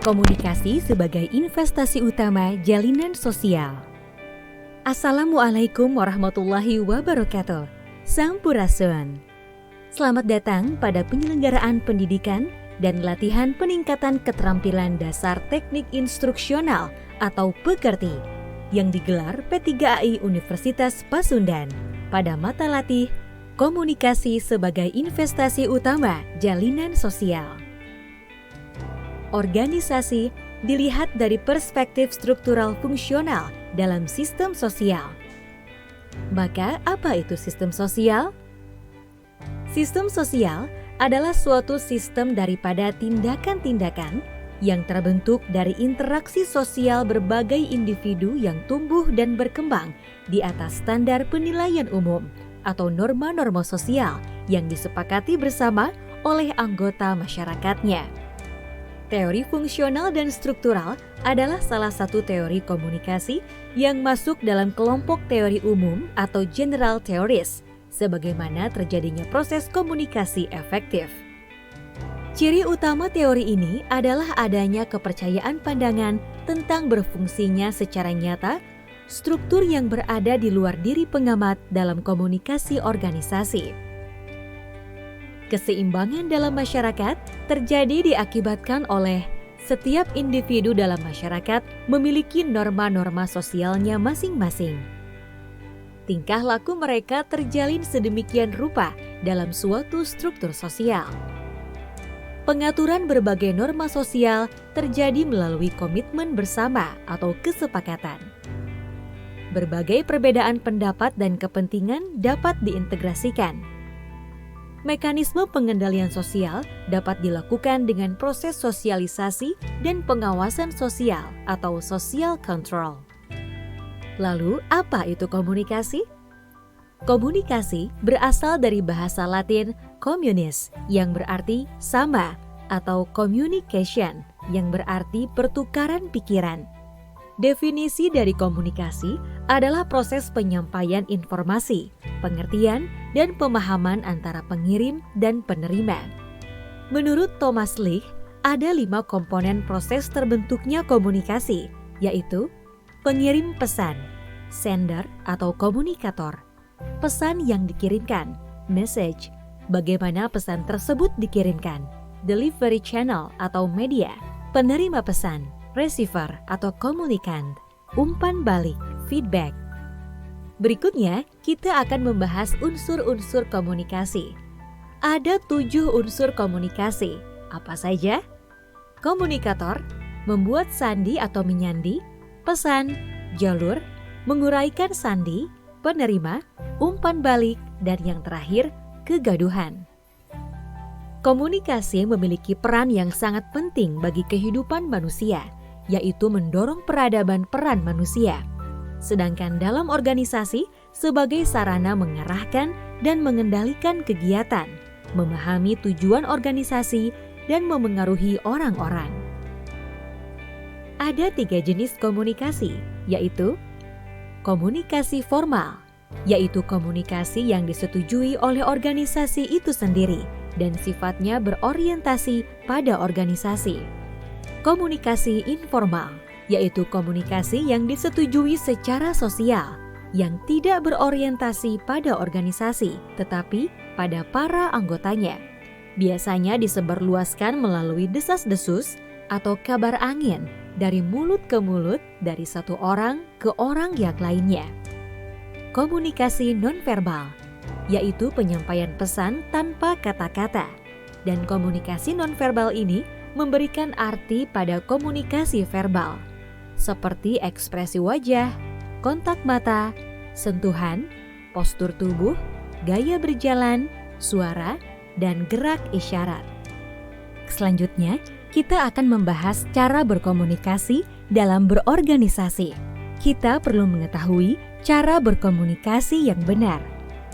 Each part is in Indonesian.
Komunikasi sebagai investasi utama jalinan sosial. Assalamualaikum warahmatullahi wabarakatuh. Sampurasun. Selamat datang pada penyelenggaraan pendidikan dan latihan peningkatan keterampilan dasar teknik instruksional atau PKERTI yang digelar P3AI Universitas Pasundan pada mata latih Komunikasi sebagai investasi utama jalinan sosial. Organisasi dilihat dari perspektif struktural fungsional dalam sistem sosial. Maka, apa itu sistem sosial? Sistem sosial adalah suatu sistem daripada tindakan-tindakan yang terbentuk dari interaksi sosial berbagai individu yang tumbuh dan berkembang di atas standar penilaian umum atau norma-norma sosial yang disepakati bersama oleh anggota masyarakatnya. Teori fungsional dan struktural adalah salah satu teori komunikasi yang masuk dalam kelompok teori umum atau general theories, sebagaimana terjadinya proses komunikasi efektif. Ciri utama teori ini adalah adanya kepercayaan pandangan tentang berfungsinya secara nyata struktur yang berada di luar diri pengamat dalam komunikasi organisasi. Keseimbangan dalam masyarakat terjadi diakibatkan oleh setiap individu dalam masyarakat memiliki norma-norma sosialnya masing-masing. Tingkah laku mereka terjalin sedemikian rupa dalam suatu struktur sosial. Pengaturan berbagai norma sosial terjadi melalui komitmen bersama atau kesepakatan. Berbagai perbedaan pendapat dan kepentingan dapat diintegrasikan. Mekanisme pengendalian sosial dapat dilakukan dengan proses sosialisasi dan pengawasan sosial atau social control. Lalu, apa itu komunikasi? Komunikasi berasal dari bahasa Latin communis yang berarti sama atau communication yang berarti pertukaran pikiran. Definisi dari komunikasi adalah proses penyampaian informasi, pengertian, dan pemahaman antara pengirim dan penerima. Menurut Thomas Leigh, ada 5 komponen proses terbentuknya komunikasi, yaitu pengirim pesan, sender atau komunikator, pesan yang dikirimkan, message, bagaimana pesan tersebut dikirimkan, delivery channel atau media, penerima pesan, receiver atau komunikan, umpan balik, feedback. Berikutnya, kita akan membahas unsur-unsur komunikasi. Ada 7 unsur komunikasi. Apa saja? Komunikator, membuat sandi atau menyandi, pesan, jalur, menguraikan sandi, penerima, umpan balik, dan yang terakhir, kegaduhan. Komunikasi memiliki peran yang sangat penting bagi kehidupan manusia, yaitu mendorong peradaban peran manusia. Sedangkan dalam organisasi sebagai sarana mengarahkan dan mengendalikan kegiatan, memahami tujuan organisasi, dan memengaruhi orang-orang. Ada 3 jenis komunikasi, yaitu komunikasi formal, yaitu komunikasi yang disetujui oleh organisasi itu sendiri dan sifatnya berorientasi pada organisasi. Komunikasi informal, yaitu komunikasi yang disetujui secara sosial, yang tidak berorientasi pada organisasi, tetapi pada para anggotanya. Biasanya disebarluaskan melalui desas-desus atau kabar angin dari mulut ke mulut dari satu orang ke orang yang lainnya. Komunikasi nonverbal, yaitu penyampaian pesan tanpa kata-kata. Dan komunikasi nonverbal ini memberikan arti pada komunikasi verbal, seperti ekspresi wajah, kontak mata, sentuhan, postur tubuh, gaya berjalan, suara, dan gerak isyarat. Selanjutnya, kita akan membahas cara berkomunikasi dalam berorganisasi. Kita perlu mengetahui cara berkomunikasi yang benar.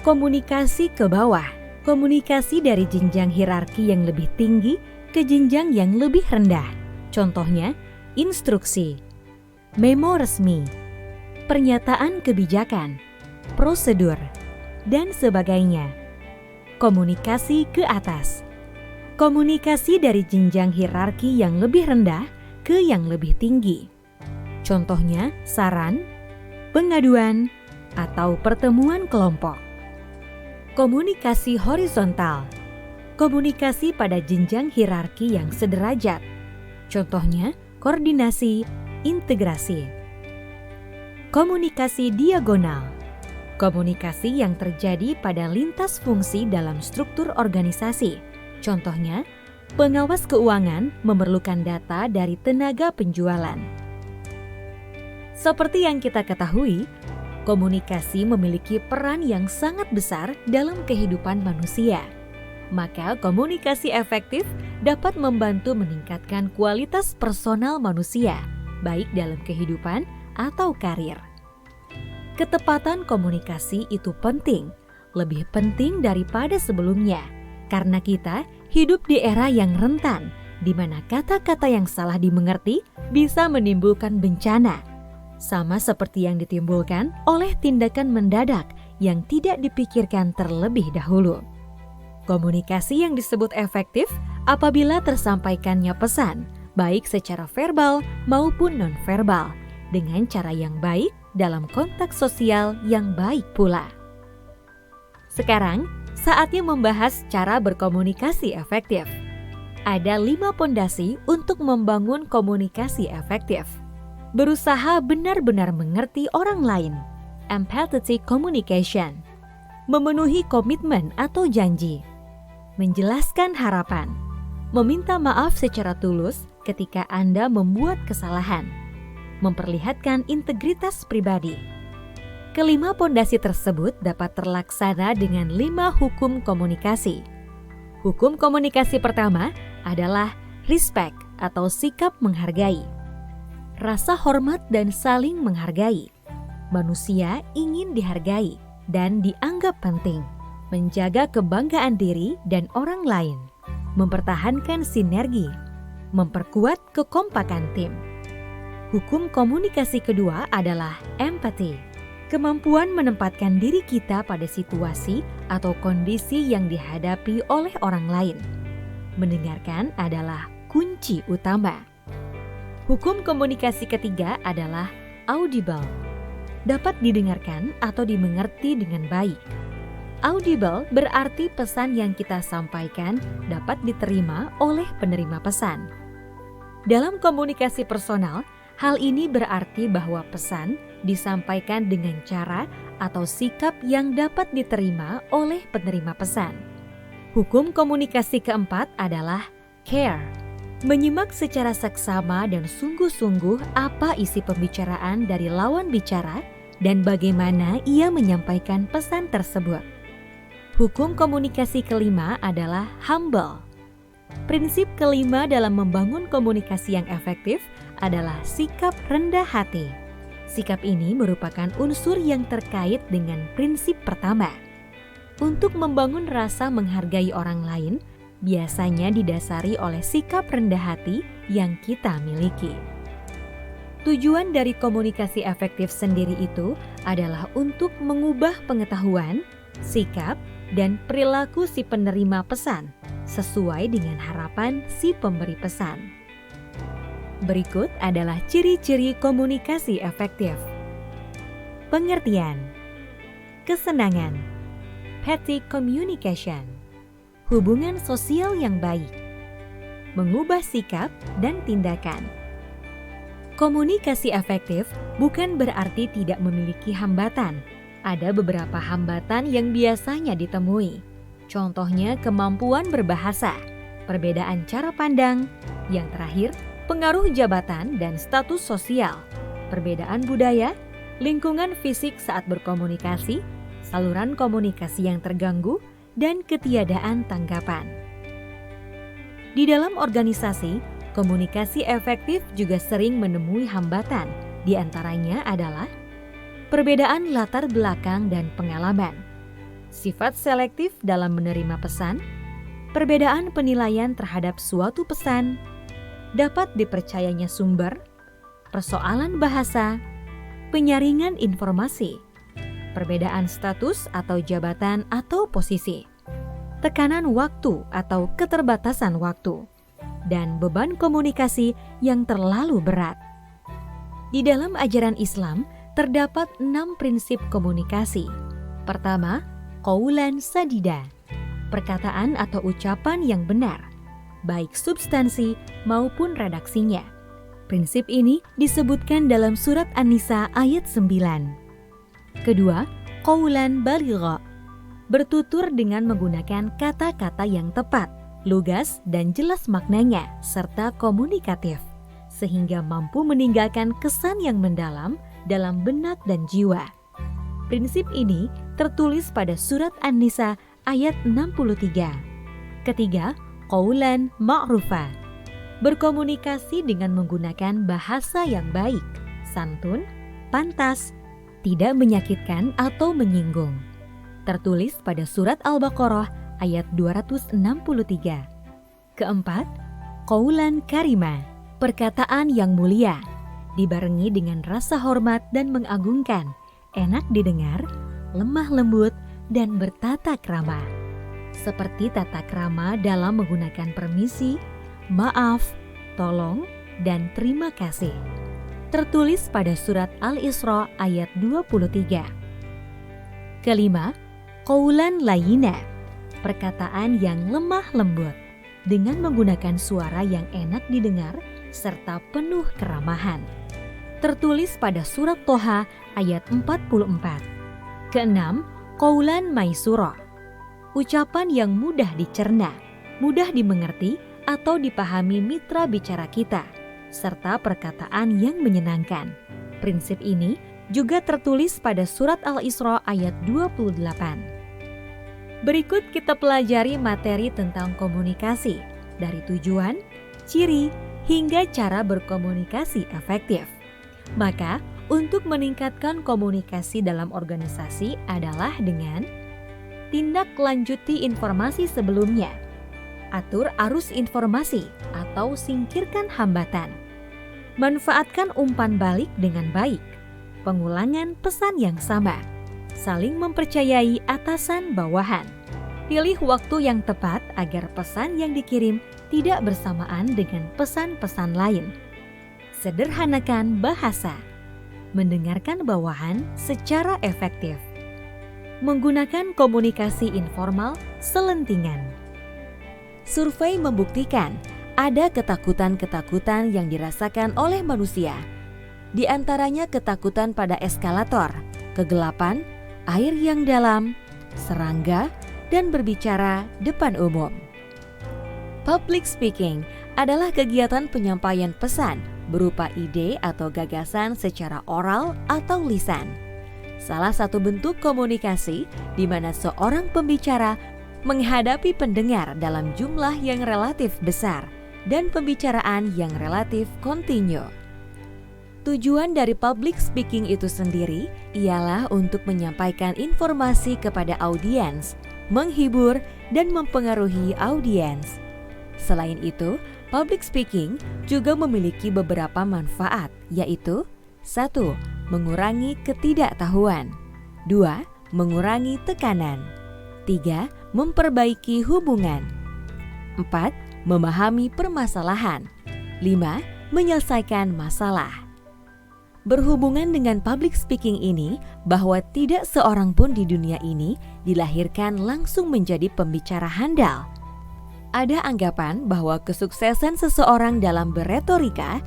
Komunikasi ke bawah, komunikasi dari jenjang hierarki yang lebih tinggi ke jenjang yang lebih rendah. Contohnya, instruksi, memo resmi, pernyataan kebijakan, prosedur, dan sebagainya. Komunikasi ke atas, komunikasi dari jenjang hierarki yang lebih rendah ke ke yang lebih tinggi. Contohnya saran, pengaduan, atau pertemuan kelompok. Komunikasi horizontal. Komunikasi pada jenjang hierarki yang sederajat. Contohnya koordinasi, integrasi. Komunikasi diagonal. Komunikasi yang terjadi pada lintas fungsi dalam struktur organisasi. Contohnya, pengawas keuangan memerlukan data dari tenaga penjualan. Seperti yang kita ketahui, komunikasi memiliki peran yang sangat besar dalam kehidupan manusia. Maka komunikasi efektif dapat membantu meningkatkan kualitas personal manusia, baik dalam kehidupan atau karir. Ketepatan komunikasi itu penting, lebih penting daripada sebelumnya, karena kita hidup di era yang rentan, di mana kata-kata yang salah dimengerti bisa menimbulkan bencana, sama seperti yang ditimbulkan oleh tindakan mendadak yang tidak dipikirkan terlebih dahulu. Komunikasi yang disebut efektif apabila tersampaikannya pesan, baik secara verbal maupun nonverbal, dengan cara yang baik dalam konteks sosial yang baik pula. Sekarang, saatnya membahas cara berkomunikasi efektif. Ada 5 pondasi untuk membangun komunikasi efektif. Berusaha benar-benar mengerti orang lain, empathetic communication. Memenuhi komitmen atau janji. Menjelaskan harapan. Meminta maaf secara tulus ketika Anda membuat kesalahan. Memperlihatkan integritas pribadi. Kelima pondasi tersebut dapat terlaksana dengan 5 hukum komunikasi. Hukum komunikasi pertama adalah respect atau sikap menghargai. Rasa hormat dan saling menghargai. Manusia ingin dihargai dan dianggap penting. Menjaga kebanggaan diri dan orang lain. Mempertahankan sinergi. Memperkuat kekompakan tim. Hukum komunikasi kedua adalah empati. Kemampuan menempatkan diri kita pada situasi atau kondisi yang dihadapi oleh orang lain. Mendengarkan adalah kunci utama. Hukum komunikasi ketiga adalah audible. Dapat didengarkan atau dimengerti dengan baik. Audible berarti pesan yang kita sampaikan dapat diterima oleh penerima pesan. Dalam komunikasi personal, hal ini berarti bahwa pesan disampaikan dengan cara atau sikap yang dapat diterima oleh penerima pesan. Hukum komunikasi keempat adalah care. Menyimak secara seksama dan sungguh-sungguh apa isi pembicaraan dari lawan bicara dan bagaimana ia menyampaikan pesan tersebut. Hukum komunikasi kelima adalah humble. Prinsip kelima dalam membangun komunikasi yang efektif adalah sikap rendah hati. Sikap ini merupakan unsur yang terkait dengan prinsip pertama. Untuk membangun rasa menghargai orang lain, biasanya didasari oleh sikap rendah hati yang kita miliki. Tujuan dari komunikasi efektif sendiri itu adalah untuk mengubah pengetahuan, sikap, dan perilaku si penerima pesan sesuai dengan harapan si pemberi pesan. Berikut adalah ciri-ciri komunikasi efektif. Pengertian, kesenangan, empathic communication, hubungan sosial yang baik, mengubah sikap dan tindakan. Komunikasi efektif bukan berarti tidak memiliki hambatan. Ada beberapa hambatan yang biasanya ditemui. Contohnya kemampuan berbahasa, perbedaan cara pandang, yang terakhir pengaruh jabatan dan status sosial, perbedaan budaya, lingkungan fisik saat berkomunikasi, saluran komunikasi yang terganggu, dan ketiadaan tanggapan. Di dalam organisasi, komunikasi efektif juga sering menemui hambatan. Di antaranya adalah perbedaan latar belakang dan pengalaman, sifat selektif dalam menerima pesan, perbedaan penilaian terhadap suatu pesan, dapat dipercayanya sumber, persoalan bahasa, penyaringan informasi, perbedaan status atau jabatan atau posisi, tekanan waktu atau keterbatasan waktu, dan beban komunikasi yang terlalu berat. Di dalam ajaran Islam, terdapat 6 prinsip komunikasi. Pertama, qaulan sadida, perkataan atau ucapan yang benar, baik substansi maupun redaksinya. Prinsip ini disebutkan dalam surat An-Nisa ayat 9. Kedua, qaulan baligha, bertutur dengan menggunakan kata-kata yang tepat, lugas dan jelas maknanya, serta komunikatif, sehingga mampu meninggalkan kesan yang mendalam dalam benak dan jiwa. Prinsip ini tertulis pada surat An-Nisa ayat 63. Ketiga, qaulan ma'rufa, berkomunikasi dengan menggunakan bahasa yang baik, santun, pantas, tidak menyakitkan atau menyinggung. Tertulis pada surat Al-Baqarah ayat 263. Keempat, qaulan karima, perkataan yang mulia, dibarengi dengan rasa hormat dan mengagungkan, enak didengar, lemah lembut, dan bertata krama. Seperti tata krama dalam menggunakan permisi, maaf, tolong, dan terima kasih. Tertulis pada surat Al-Isra ayat 23. Kelima, qaulan layyina, perkataan yang lemah lembut, dengan menggunakan suara yang enak didengar serta penuh keramahan. Tertulis pada surat Toha ayat 44. Keenam, qaulan maisura, ucapan yang mudah dicerna, mudah dimengerti atau dipahami mitra bicara kita, serta perkataan yang menyenangkan. Prinsip ini juga tertulis pada surat Al-Isra ayat 28. Berikut kita pelajari materi tentang komunikasi, dari tujuan, ciri, hingga cara berkomunikasi efektif. Maka, untuk meningkatkan komunikasi dalam organisasi adalah dengan tindak lanjuti informasi sebelumnya, atur arus informasi atau singkirkan hambatan, manfaatkan umpan balik dengan baik, pengulangan pesan yang sama, saling mempercayai atasan bawahan, pilih waktu yang tepat agar pesan yang dikirim tidak bersamaan dengan pesan-pesan lain, sederhanakan bahasa, mendengarkan bawahan secara efektif, menggunakan komunikasi informal selentingan. Survei membuktikan ada ketakutan-ketakutan yang dirasakan oleh manusia. Di antaranya ketakutan pada eskalator, kegelapan, air yang dalam, serangga, dan berbicara depan umum. Public speaking adalah kegiatan penyampaian pesan berupa ide atau gagasan secara oral atau lisan. Salah satu bentuk komunikasi di mana seorang pembicara menghadapi pendengar dalam jumlah yang relatif besar dan pembicaraan yang relatif kontinu. Tujuan dari public speaking itu sendiri ialah untuk menyampaikan informasi kepada audiens, menghibur, dan mempengaruhi audiens. Selain itu, public speaking juga memiliki beberapa manfaat, yaitu 1. Mengurangi ketidaktahuan, 2. Mengurangi tekanan, 3. Memperbaiki hubungan, 4. Memahami permasalahan, 5. Menyelesaikan masalah. Berhubungan dengan public speaking ini, bahwa tidak seorang pun di dunia ini dilahirkan langsung menjadi pembicara handal. Ada anggapan bahwa kesuksesan seseorang dalam berretorika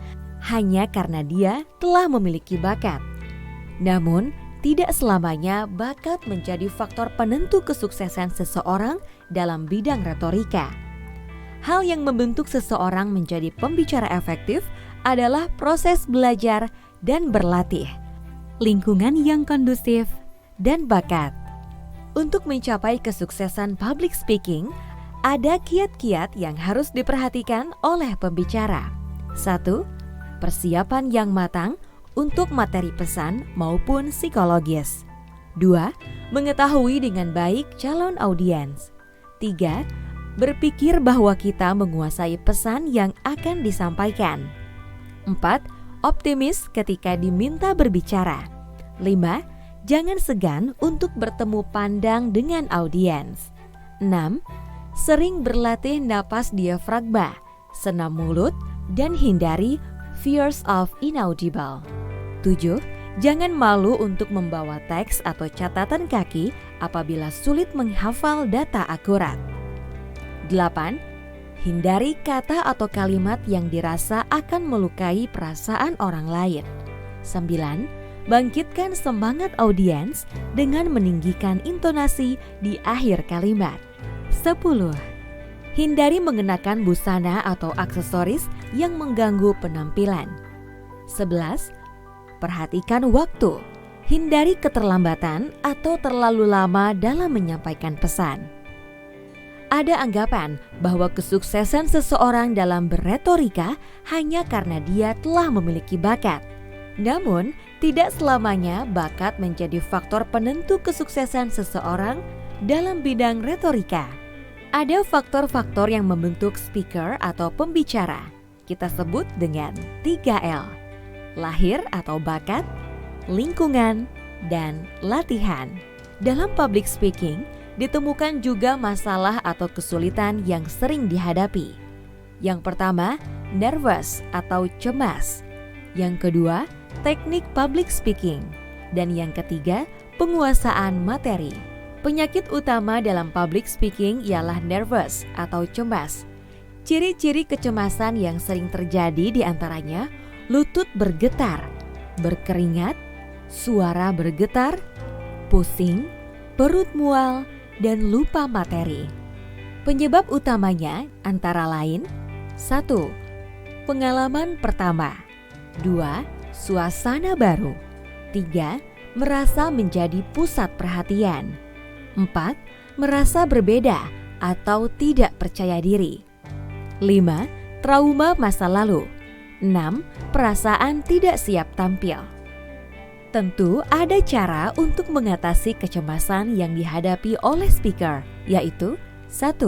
hanya karena dia telah memiliki bakat. Namun, tidak selamanya bakat menjadi faktor penentu kesuksesan seseorang dalam bidang retorika. Hal yang membentuk seseorang menjadi pembicara efektif adalah proses belajar dan berlatih, lingkungan yang kondusif, dan bakat. Untuk mencapai kesuksesan public speaking, ada kiat-kiat yang harus diperhatikan oleh pembicara. 1. Persiapan yang matang untuk materi pesan maupun psikologis. 2. Mengetahui dengan baik calon audiens. 3. Berpikir bahwa kita menguasai pesan yang akan disampaikan. 4. Optimis ketika diminta berbicara. 5. Jangan segan untuk bertemu pandang dengan audiens. 6. Sering berlatih napas diafragma senam mulut, dan hindari fears of inaudible. 7. Jangan malu untuk membawa teks atau catatan kaki apabila sulit menghafal data akurat. 8. Hindari kata atau kalimat yang dirasa akan melukai perasaan orang lain. 9. Bangkitkan semangat audiens dengan meninggikan intonasi di akhir kalimat. 10. Hindari mengenakan busana atau aksesoris yang mengganggu penampilan. 11. Perhatikan waktu. Hindari keterlambatan atau terlalu lama dalam menyampaikan pesan. Ada anggapan bahwa kesuksesan seseorang dalam berretorika hanya karena dia telah memiliki bakat. Namun, tidak selamanya bakat menjadi faktor penentu kesuksesan seseorang dalam bidang retorika. Ada faktor-faktor yang membentuk speaker atau pembicara. Kita sebut dengan 3L. Lahir atau bakat, lingkungan, dan latihan. Dalam public speaking, ditemukan juga masalah atau kesulitan yang sering dihadapi. Yang pertama, nervous atau cemas. Yang kedua, teknik public speaking. Dan yang ketiga, penguasaan materi. Penyakit utama dalam public speaking ialah nervous atau cemas. Ciri-ciri kecemasan yang sering terjadi diantaranya lutut bergetar, berkeringat, suara bergetar, pusing, perut mual, dan lupa materi. Penyebab utamanya antara lain 1. Pengalaman pertama. 2. Suasana baru. 3. Merasa menjadi pusat perhatian. 4. Merasa berbeda atau tidak percaya diri. 5. Trauma masa lalu. 6. Perasaan tidak siap tampil. Tentu ada cara untuk mengatasi kecemasan yang dihadapi oleh speaker, yaitu 1.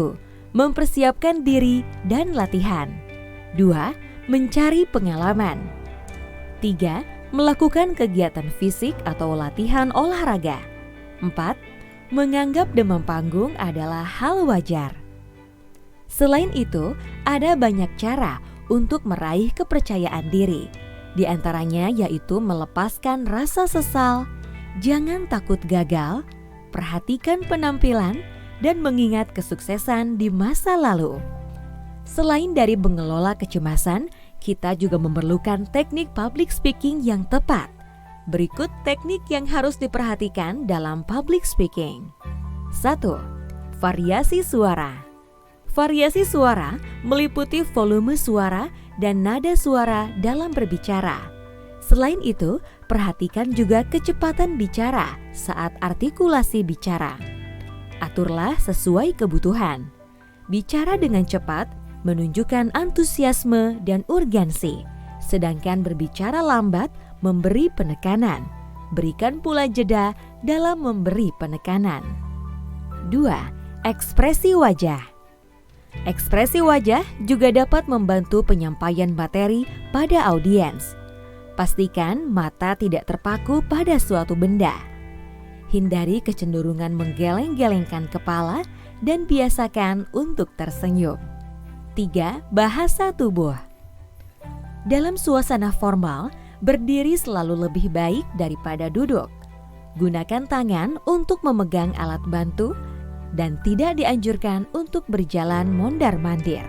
Mempersiapkan diri dan latihan. 2. Mencari pengalaman. 3. Melakukan kegiatan fisik atau latihan olahraga. 4. Menganggap demam panggung adalah hal wajar. Selain itu, ada banyak cara untuk meraih kepercayaan diri. Di antaranya yaitu melepaskan rasa sesal, jangan takut gagal, perhatikan penampilan, dan mengingat kesuksesan di masa lalu. Selain dari mengelola kecemasan, kita juga memerlukan teknik public speaking yang tepat. Berikut teknik yang harus diperhatikan dalam public speaking. 1. Variasi suara. Variasi suara meliputi volume suara dan nada suara dalam berbicara. Selain itu, perhatikan juga kecepatan bicara saat artikulasi bicara. Aturlah sesuai kebutuhan. Bicara dengan cepat menunjukkan antusiasme dan urgensi, sedangkan berbicara lambat memberi penekanan. Berikan pula jeda dalam memberi penekanan. 2. Ekspresi wajah. Ekspresi wajah juga dapat membantu penyampaian materi pada audiens. Pastikan mata tidak terpaku pada suatu benda. Hindari kecenderungan menggeleng-gelengkan kepala dan biasakan untuk tersenyum. 3. Bahasa tubuh. Dalam suasana formal, berdiri selalu lebih baik daripada duduk. Gunakan tangan untuk memegang alat bantu dan tidak dianjurkan untuk berjalan mondar-mandir.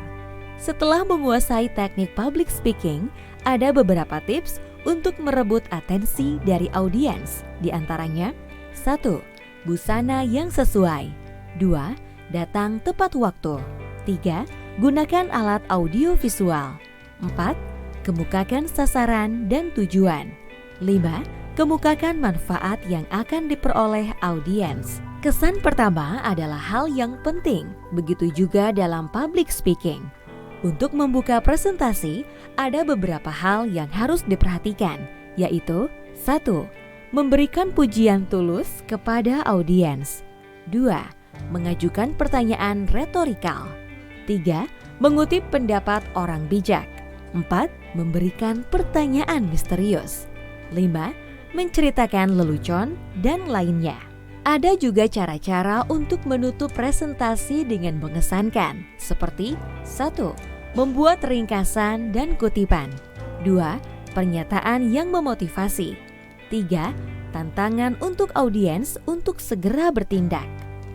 Setelah menguasai teknik public speaking, ada beberapa tips untuk merebut atensi dari audiens. Di antaranya, 1. Busana yang sesuai. 2. Datang tepat waktu. 3. Gunakan alat audio visual. 4. Kemukakan sasaran dan tujuan. 5. Kemukakan manfaat yang akan diperoleh audiens. Kesan pertama adalah hal yang penting, begitu juga dalam public speaking. Untuk membuka presentasi, ada beberapa hal yang harus diperhatikan, yaitu 1. Memberikan pujian tulus kepada audiens. 2. Mengajukan pertanyaan retorikal. 3. Mengutip pendapat orang bijak. 4. Memberikan pertanyaan misterius. 5. Menceritakan lelucon dan lainnya. Ada juga cara-cara untuk menutup presentasi dengan mengesankan, seperti 1. Membuat ringkasan dan kutipan. 2. Pernyataan yang memotivasi. 3. Tantangan untuk audiens untuk segera bertindak.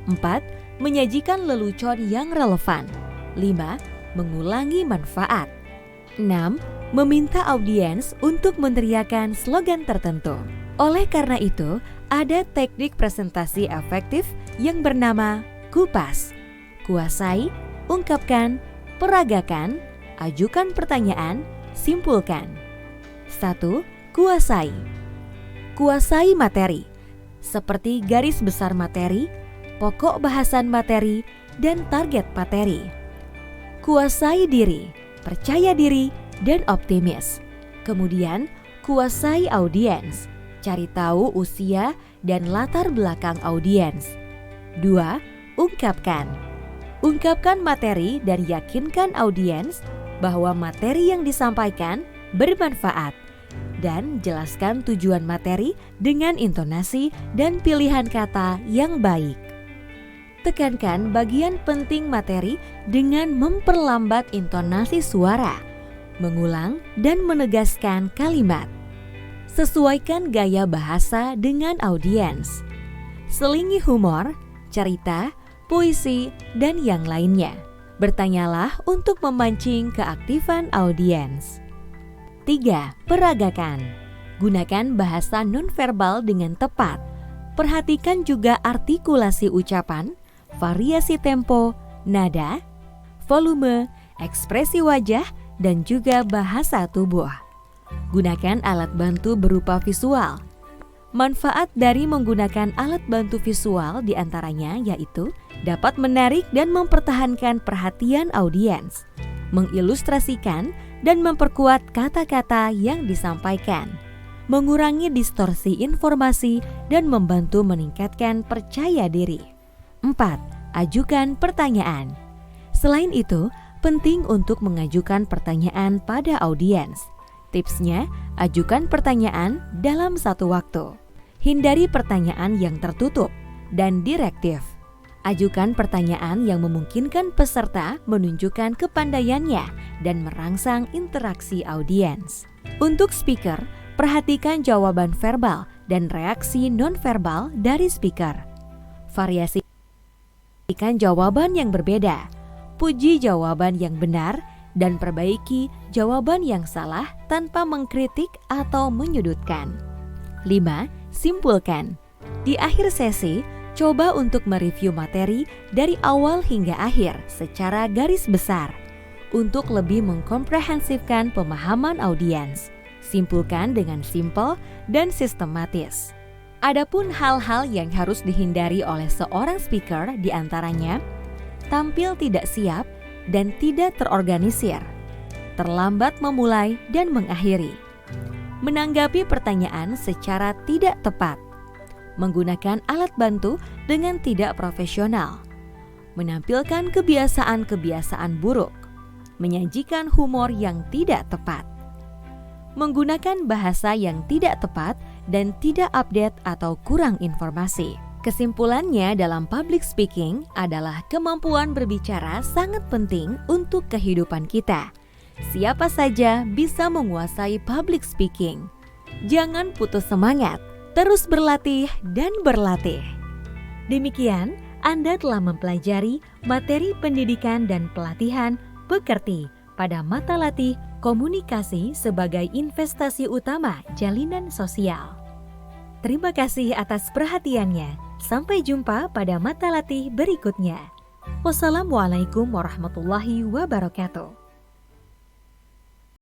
4. Menyajikan lelucon yang relevan. 5. Mengulangi manfaat. 6. Meminta audiens untuk meneriakkan slogan tertentu. Oleh karena itu, ada teknik presentasi efektif yang bernama kupas. Kuasai, ungkapkan, peragakan, ajukan pertanyaan, simpulkan. 1. Kuasai. Kuasai materi, seperti garis besar materi, pokok bahasan materi, dan target materi. Kuasai diri, percaya diri, dan optimis. Kemudian, kuasai audiens, cari tahu usia dan latar belakang audiens. 2. Ungkapkan. Ungkapkan materi dan yakinkan audiens bahwa materi yang disampaikan bermanfaat, dan jelaskan tujuan materi dengan intonasi dan pilihan kata yang baik. Tekankan bagian penting materi dengan memperlambat intonasi suara, mengulang dan menegaskan kalimat. Sesuaikan gaya bahasa dengan audiens. Selingi humor, cerita, puisi, dan yang lainnya. Bertanyalah untuk memancing keaktifan audiens. 3. Peragakan. Gunakan bahasa nonverbal dengan tepat. Perhatikan juga artikulasi ucapan, variasi tempo, nada, volume, ekspresi wajah, dan juga bahasa tubuh. Gunakan alat bantu berupa visual. Manfaat dari menggunakan alat bantu visual diantaranya yaitu dapat menarik dan mempertahankan perhatian audiens, mengilustrasikan dan memperkuat kata-kata yang disampaikan, mengurangi distorsi informasi, dan membantu meningkatkan percaya diri. 4. Ajukan pertanyaan. Selain itu, penting untuk mengajukan pertanyaan pada audiens. Tipsnya, ajukan pertanyaan dalam satu waktu. Hindari pertanyaan yang tertutup dan direktif. Ajukan pertanyaan yang memungkinkan peserta menunjukkan kepandaiannya dan merangsang interaksi audiens. Untuk speaker, perhatikan jawaban verbal dan reaksi nonverbal dari speaker. Variasikan jawaban yang berbeda, puji jawaban yang benar, dan perbaiki jawaban yang salah tanpa mengkritik atau menyudutkan. 5. Simpulkan. Di akhir sesi, coba untuk mereview materi dari awal hingga akhir secara garis besar untuk lebih mengkomprehensifkan pemahaman audiens. Simpulkan dengan simpel dan sistematis. Adapun hal-hal yang harus dihindari oleh seorang speaker diantaranya tampil tidak siap dan tidak terorganisir, terlambat memulai dan mengakhiri, menanggapi pertanyaan secara tidak tepat, menggunakan alat bantu dengan tidak profesional, menampilkan kebiasaan-kebiasaan buruk, menyajikan humor yang tidak tepat, menggunakan bahasa yang tidak tepat dan tidak update atau kurang informasi. Kesimpulannya dalam public speaking adalah kemampuan berbicara sangat penting untuk kehidupan kita. Siapa saja bisa menguasai public speaking. Jangan putus semangat, terus berlatih dan berlatih. Demikian, Anda telah mempelajari materi pendidikan dan pelatihan pekerti pada mata latih komunikasi sebagai investasi utama jalinan sosial. Terima kasih atas perhatiannya. Sampai jumpa pada mata latih berikutnya. Wassalamualaikum warahmatullahi wabarakatuh.